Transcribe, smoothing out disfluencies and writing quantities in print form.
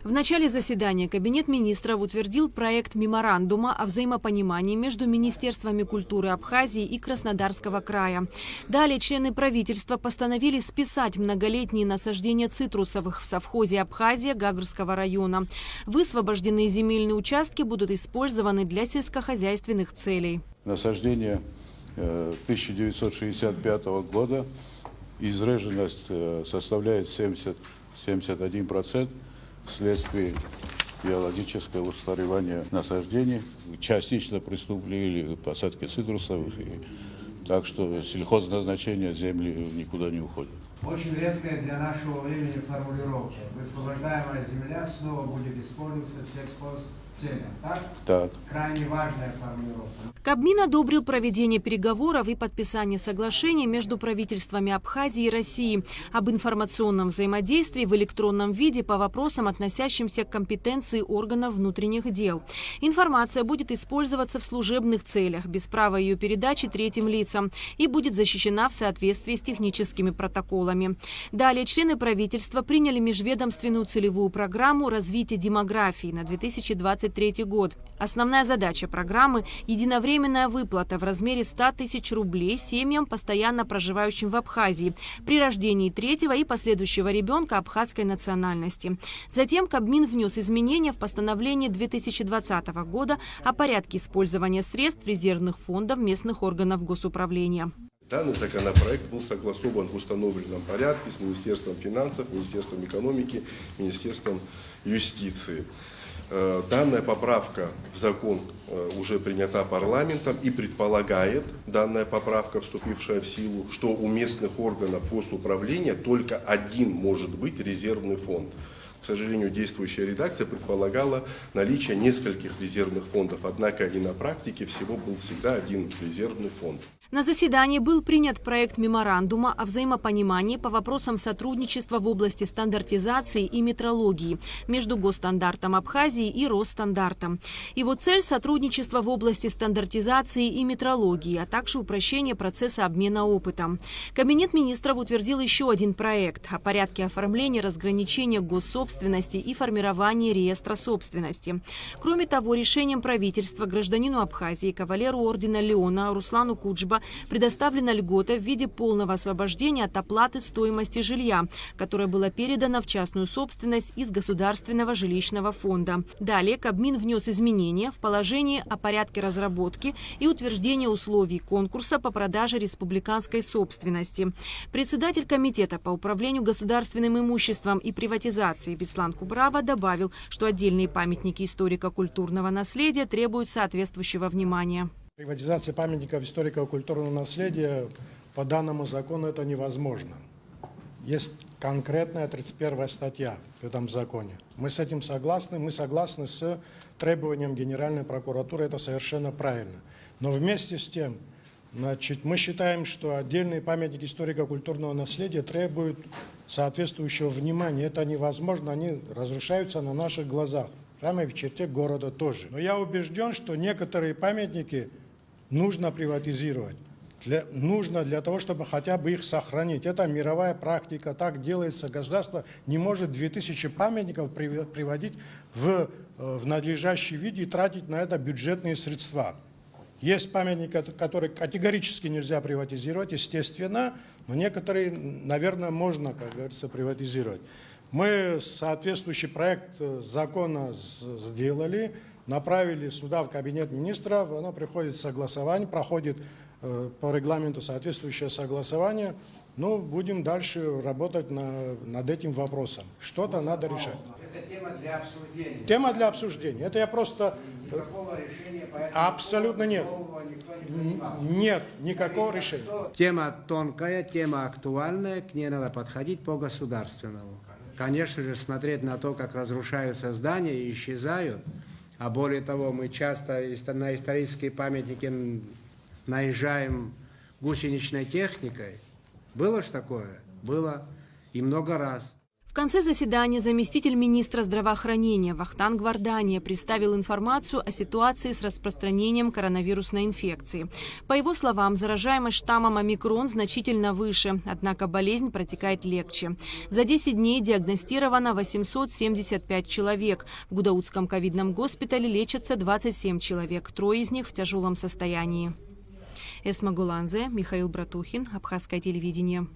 В начале заседания Кабинет министров утвердил проект меморандума о взаимопонимании между Министерствами культуры Абхазии и Краснодарского края. Далее члены правительства постановили списать многолетние насаждения цитрусовых в совхозе Абхазия Гагрского района. Высвобожденные земельные участки будут использованы для сельскохозяйственных целей. Насаждение 1965 года, изреженность составляет 71%. Вследствие биологического устаревания насаждений, частично приступили посадки цитрусовых, так что сельхозназначение земли никуда не уходит. Очень редкая для нашего времени формулировка. Высвобождаемая земля снова будет использоваться в сельхозцелях. Так? Так. Крайне важная формулировка. Кабмин одобрил проведение переговоров и подписание соглашений между правительствами Абхазии и России об информационном взаимодействии в электронном виде по вопросам, относящимся к компетенции органов внутренних дел. Информация будет использоваться в служебных целях, без права ее передачи третьим лицам, и будет защищена в соответствии с техническими протоколами. Далее члены правительства приняли межведомственную целевую программу развития демографии на 2023 год. Основная задача программы – единовременная выплата в размере 100 тысяч рублей семьям, постоянно проживающим в Абхазии, при рождении третьего и последующего ребенка абхазской национальности. Затем Кабмин внес изменения в постановление 2020 года о порядке использования средств резервных фондов местных органов госуправления. Данный законопроект был согласован в установленном порядке с Министерством финансов, Министерством экономики, Министерством юстиции. Данная поправка в закон уже принята парламентом и предполагает, данная поправка, вступившая в силу, что у местных органов госуправления только один может быть резервный фонд. К сожалению, действующая редакция предполагала наличие нескольких резервных фондов, однако и на практике всего был всегда один резервный фонд. На заседании был принят проект меморандума о взаимопонимании по вопросам сотрудничества в области стандартизации и метрологии между Госстандартом Абхазии и Росстандартом. Его цель – сотрудничество в области стандартизации и метрологии, а также упрощение процесса обмена опытом. Кабинет министров утвердил еще один проект о порядке оформления разграничения госсобственности и формирования реестра собственности. Кроме того, решением правительства гражданину Абхазии, кавалеру ордена Леона Руслану Куджба предоставлена льгота в виде полного освобождения от оплаты стоимости жилья, которое было передано в частную собственность из Государственного жилищного фонда. Далее Кабмин внес изменения в положение о порядке разработки и утверждения условий конкурса по продаже республиканской собственности. Председатель Комитета по управлению государственным имуществом и приватизации Беслан Кубрава добавил, что отдельные памятники историко-культурного наследия требуют соответствующего внимания. Приватизация памятников историко-культурного наследия по данному закону это невозможно. Есть конкретная 31 статья в этом законе. Мы с этим согласны, мы согласны с требованием Генеральной прокуратуры, это совершенно правильно. Но вместе с тем, мы считаем, что отдельные памятники историко-культурного наследия требуют соответствующего внимания. Это невозможно, они разрушаются на наших глазах. Прямо и в черте города тоже. Но я убежден, что некоторые памятники нужно приватизировать. Нужно для того, чтобы хотя бы их сохранить. Это мировая практика, так делается. Государство не может 2000 памятников приводить в надлежащий вид и тратить на это бюджетные средства. Есть памятники, которые категорически нельзя приватизировать, естественно, но некоторые, наверное, можно, как говорится, приватизировать. Мы соответствующий проект закона сделали, направили сюда в Кабинет министров, оно приходит согласование, проходит по регламенту соответствующее согласование. Ну, будем дальше работать над этим вопросом. Что-то надо решать. Это тема для обсуждения. Тема для обсуждения. Это я просто... Никакого решения по этому Абсолютно нет. Нет, никакого решения. Тема тонкая, тема актуальная, к ней надо подходить по-государственному. Конечно же, смотреть на то, как разрушаются здания и исчезают. А более того, мы часто на исторические памятники наезжаем гусеничной техникой. Было ж такое? Было. И много раз. конце заседания заместитель министра здравоохранения Вахтанг Вардания представил информацию о ситуации с распространением коронавирусной инфекции. По его словам, заражаемость штаммом омикрон значительно выше, однако болезнь протекает легче. За 10 дней диагностировано 875 человек. В Гудаутском ковидном госпитале лечатся 27 человек, 3 из них в тяжелом состоянии. Эсма Гуланзе, Михаил Братухин, Абхазское телевидение.